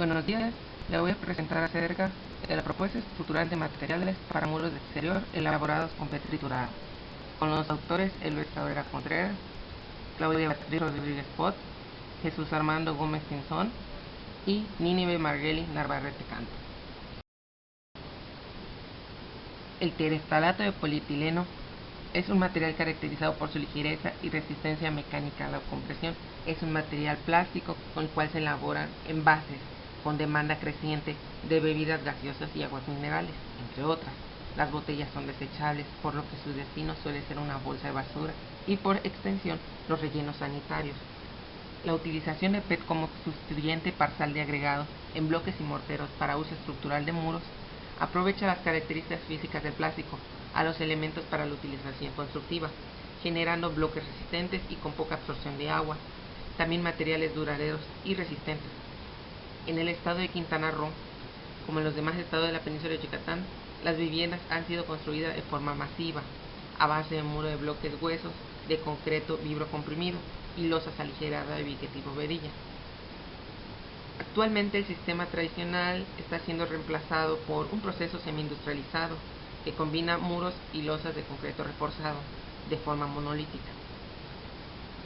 Buenos días, le voy a presentar acerca de la propuesta estructural de materiales para muros de exterior elaborados con PET triturado, con los autores Eloy Cabrera Contreras, Claudia Beatriz Rodríguez Pot, Jesús Armando Gómez Pinzón y Nínive Margueli Narvarrete Canto. El terestalato de polietileno es un material caracterizado por su ligereza y resistencia mecánica a la compresión. Es un material plástico con el cual se elaboran envases con demanda creciente de bebidas gaseosas y aguas minerales, entre otras. Las botellas son desechables, por lo que su destino suele ser una bolsa de basura y por extensión los rellenos sanitarios. La utilización de PET como sustituyente parcial de agregados en bloques y morteros para uso estructural de muros aprovecha las características físicas del plástico a los elementos para la utilización constructiva, generando bloques resistentes y con poca absorción de agua, también materiales duraderos y resistentes. En el estado de Quintana Roo, como en los demás estados de la península de Yucatán, las viviendas han sido construidas de forma masiva, a base de muro de bloques huesos, de concreto vibrocomprimido y losas aligeradas de tipo verilla. Actualmente el sistema tradicional está siendo reemplazado por un proceso semi-industrializado que combina muros y losas de concreto reforzado de forma monolítica.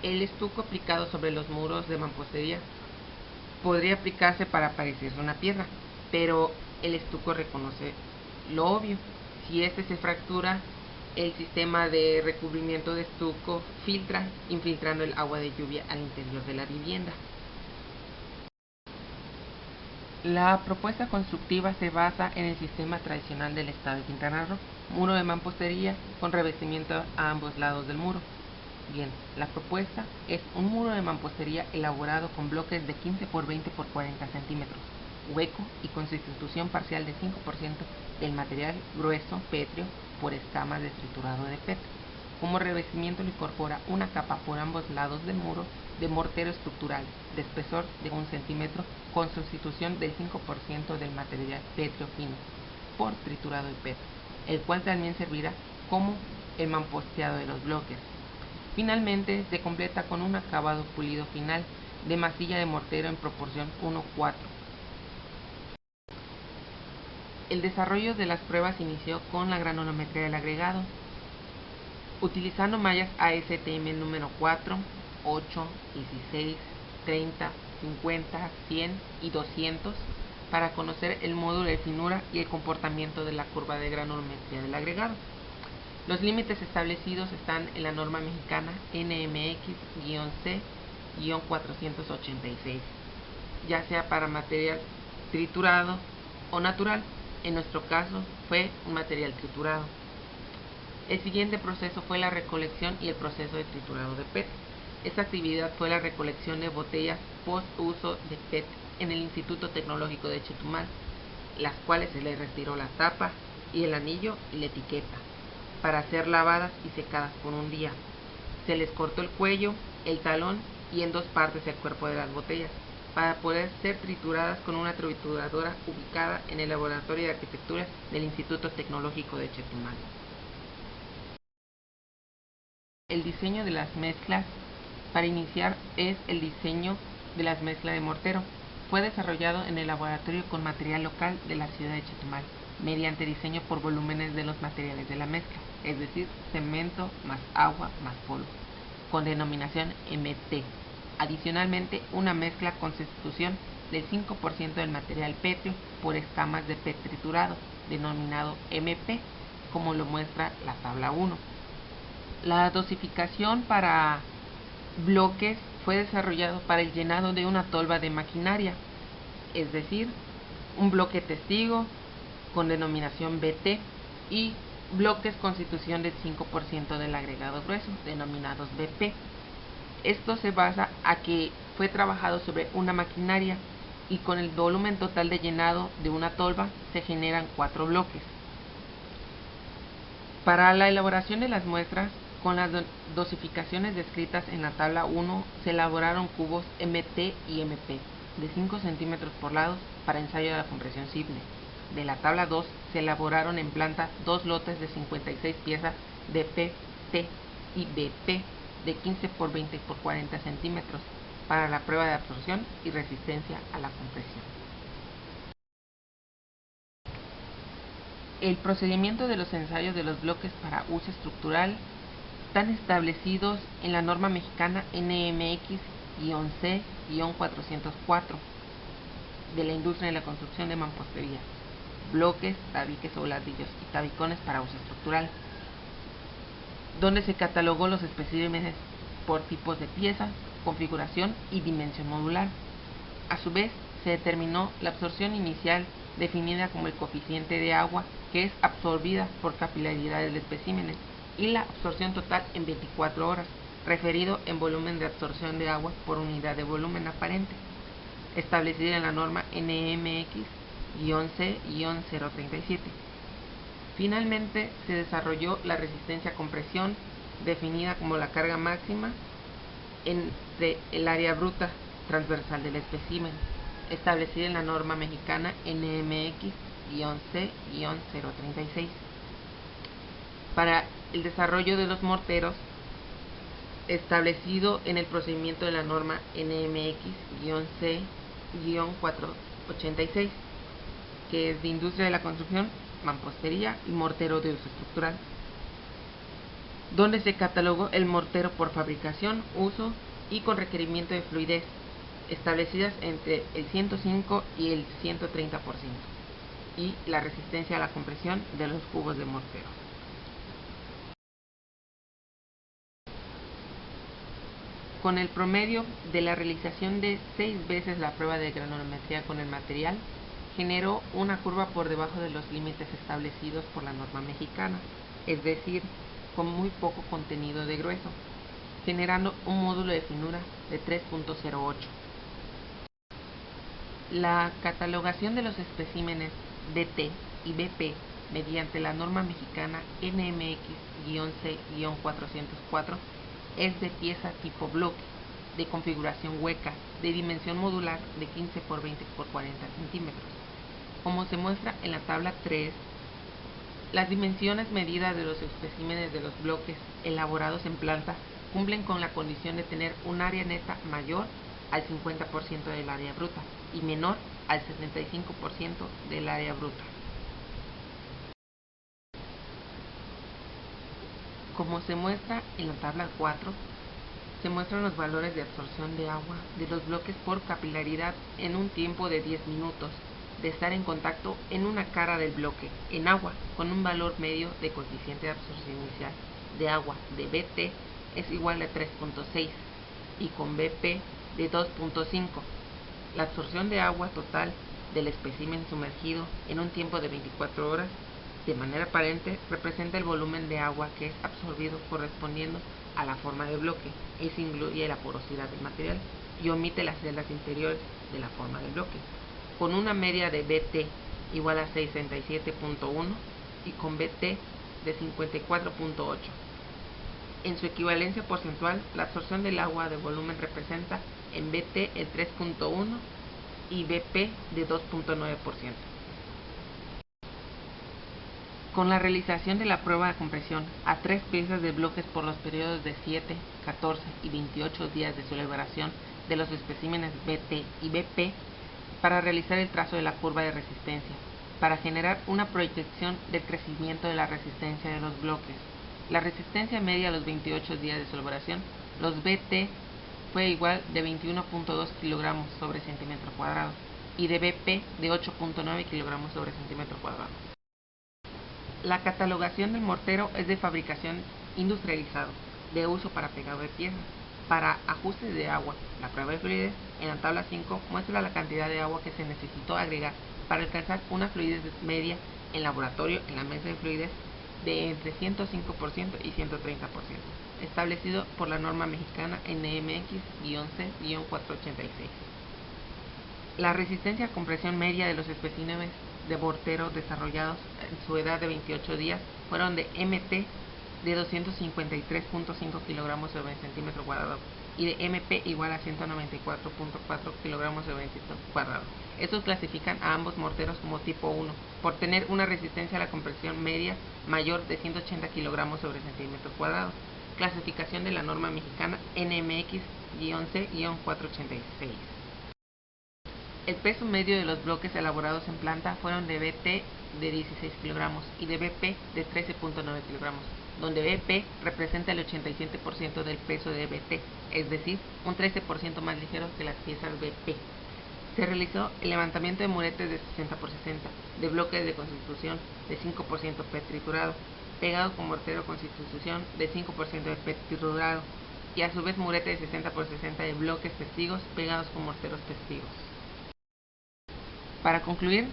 El estuco aplicado sobre los muros de mampostería podría aplicarse para parecerse una piedra, pero el estuco reconoce lo obvio. Si este se fractura, el sistema de recubrimiento de estuco filtra, infiltrando el agua de lluvia al interior de la vivienda. La propuesta constructiva se basa en el sistema tradicional del estado de Quintana Roo, muro de mampostería con revestimiento a ambos lados del muro. Bien, la propuesta es un muro de mampostería elaborado con bloques de 15 por 20 por 40 centímetros, hueco y con sustitución parcial de 5% del material grueso pétreo por escamas de triturado de PET. Como revestimiento le incorpora una capa por ambos lados del muro de mortero estructural de espesor de 1 centímetro con sustitución del 5% del material pétreo fino por triturado de PET, el cual también servirá como el mamposteado de los bloques. Finalmente se completa con un acabado pulido final de masilla de mortero en proporción 1:4. El desarrollo de las pruebas inició con la granulometría del agregado, utilizando mallas ASTM número 4, 8, 16, 30, 50, 100 y 200 para conocer el módulo de finura y el comportamiento de la curva de granulometría del agregado. Los límites establecidos están en la norma mexicana NMX-C-486, ya sea para material triturado o natural. En nuestro caso fue un material triturado. El siguiente proceso fue la recolección y el proceso de triturado de PET. Esta actividad fue la recolección de botellas post-uso de PET en el Instituto Tecnológico de Chetumal, las cuales se les retiró la tapa y el anillo y la etiqueta, para ser lavadas y secadas por un día. Se les cortó el cuello, el talón y en 2 partes el cuerpo de las botellas, para poder ser trituradas con una trituradora ubicada en el Laboratorio de Arquitectura del Instituto Tecnológico de Chetumal. El diseño de las mezclas para iniciar es el diseño de las mezclas de mortero. Fue desarrollado en el laboratorio con material local de la ciudad de Chetumal, mediante diseño por volúmenes de los materiales de la mezcla, es decir, cemento más agua más polvo, con denominación MT. Adicionalmente, una mezcla con sustitución del 5% del material pétreo por escamas de PET triturado, denominado MP, como lo muestra la tabla 1. La dosificación para bloques fue desarrollado para el llenado de una tolva de maquinaria, es decir, un bloque testigo con denominación BT y bloques con sustitución del 5% del agregado grueso, denominados BP. Esto se basa a que fue trabajado sobre una maquinaria y con el volumen total de llenado de una tolva se generan 4 bloques. Para la elaboración de las muestras, con las dosificaciones descritas en la tabla 1, se elaboraron cubos MT y MP de 5 centímetros por lado para ensayo de la compresión simple. De la tabla 2 se elaboraron en planta 2 lotes de 56 piezas de PT y BP de 15 por 20 por 40 centímetros para la prueba de absorción y resistencia a la compresión. El procedimiento de los ensayos de los bloques para uso estructural están establecidos en la norma mexicana NMX-C-404 de la industria de la construcción de mampostería, bloques, tabiques o ladrillos y tabicones para uso estructural, donde se catalogó los especímenes por tipos de pieza, configuración y dimensión modular. A su vez, se determinó la absorción inicial definida como el coeficiente de agua que es absorbida por capilaridad del espécimen y la absorción total en 24 horas, referido en volumen de absorción de agua por unidad de volumen aparente, establecida en la norma NMX-C-037. Finalmente, se desarrolló la resistencia a compresión, definida como la carga máxima entre el área bruta transversal del espécimen, establecida en la norma mexicana NMX-C-036. Para el desarrollo de los morteros, establecido en el procedimiento de la norma NMX-C-486, que es de industria de la construcción, mampostería y mortero de uso estructural, donde se catalogó el mortero por fabricación, uso y con requerimiento de fluidez, establecidas entre el 105 y el 130%, y la resistencia a la compresión de los cubos de mortero. Con el promedio de la realización de 6 veces la prueba de granulometría con el material, generó una curva por debajo de los límites establecidos por la norma mexicana, es decir, con muy poco contenido de grueso, generando un módulo de finura de 3.08. La catalogación de los especímenes BT y BP mediante la norma mexicana NMX-C-404 es de pieza tipo bloque, de configuración hueca, de dimensión modular de 15 por 20 por 40 centímetros. Como se muestra en la tabla 3, las dimensiones medidas de los especímenes de los bloques elaborados en planta cumplen con la condición de tener un área neta mayor al 50% del área bruta y menor al 75% del área bruta. Como se muestra en la tabla 4, se muestran los valores de absorción de agua de los bloques por capilaridad en un tiempo de 10 minutos de estar en contacto en una cara del bloque en agua con un valor medio de coeficiente de absorción inicial de agua de BT es igual a 3.6 y con BP de 2.5. La absorción de agua total del espécimen sumergido en un tiempo de 24 horas de manera aparente representa el volumen de agua que es absorbido correspondiendo a la forma de bloque. Eso incluye la porosidad del material y omite las celdas interiores de la forma del bloque, con una media de BT igual a 67.1 y con BT de 54.8. En su equivalencia porcentual, la absorción del agua de volumen representa en BT el 3.1 y BP de 2.9%. Con la realización de la prueba de compresión a 3 piezas de bloques por los periodos de 7, 14 y 28 días de su elaboración de los especímenes BT y BP, para realizar el trazo de la curva de resistencia, para generar una proyección del crecimiento de la resistencia de los bloques. La resistencia media a los 28 días de su elaboración, los BT, fue igual de 21.2 kilogramos sobre centímetro cuadrado y de BP de 8.9 kilogramos sobre centímetro cuadrado. La catalogación del mortero es de fabricación industrializado, de uso para pegado de piezas. Para ajustes de agua, la prueba de fluidez en la tabla 5 muestra la cantidad de agua que se necesitó agregar para alcanzar una fluidez media en laboratorio en la mesa de fluidez de entre 105% y 130%, establecido por la norma mexicana NMX-C-486. La resistencia a compresión media de los especímenes de mortero desarrollados en su edad de 28 días fueron de MT de 253.5 kilogramos sobre centímetro cuadrado y de MP igual a 194.4 kilogramos sobre centímetro cuadrado. Estos clasifican a ambos morteros como tipo 1 por tener una resistencia a la compresión media mayor de 180 kilogramos sobre centímetro cuadrado. Clasificación de la norma mexicana NMX-C-486. El peso medio de los bloques elaborados en planta fueron de BT de 16 kilogramos y de BP de 13.9 kilogramos, donde BP representa el 87% del peso de BT, es decir, un 13% más ligero que las piezas BP. Se realizó el levantamiento de muretes de 60x60, de bloques de constitución de 5% PET triturado, pegado con mortero con sustitución de 5% de PET triturado, y a su vez murete de 60x60 de bloques testigos pegados con morteros testigos. Para concluir,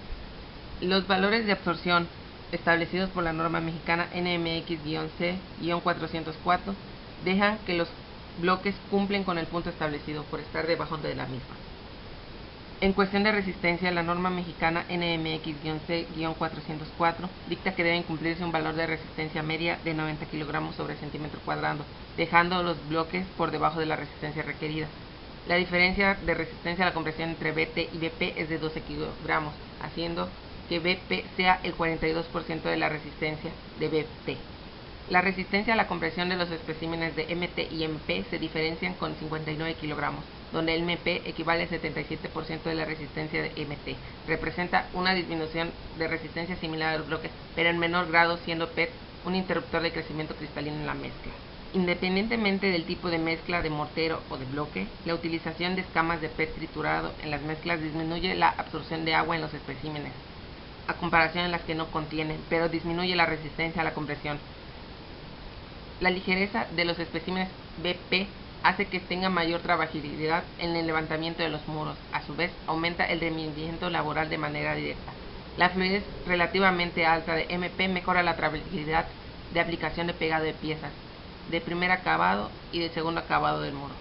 los valores de absorción establecidos por la norma mexicana NMX-C-404 dejan que los bloques cumplen con el punto establecido por estar debajo de la misma. En cuestión de resistencia, la norma mexicana NMX-C-404 dicta que deben cumplirse un valor de resistencia media de 90 kilogramos sobre centímetro cuadrado, dejando los bloques por debajo de la resistencia requerida. La diferencia de resistencia a la compresión entre BT y BP es de 12 kilogramos, haciendo que BP sea el 42% de la resistencia de BT. La resistencia a la compresión de los especímenes de MT y MP se diferencian con 59 kilogramos, donde el MP equivale al 77% de la resistencia de MT. Representa una disminución de resistencia similar a los bloques, pero en menor grado, siendo PET un interruptor de crecimiento cristalino en la mezcla. Independientemente del tipo de mezcla de mortero o de bloque, la utilización de escamas de PET triturado en las mezclas disminuye la absorción de agua en los especímenes, a comparación en las que no contienen, pero disminuye la resistencia a la compresión. La ligereza de los especímenes BP hace que tenga mayor trabajabilidad en el levantamiento de los muros. A su vez, aumenta el rendimiento laboral de manera directa. La fluidez relativamente alta de MP mejora la trabajabilidad de aplicación de pegado de piezas, de primer acabado y de segundo acabado del muro.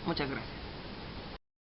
Muchas gracias.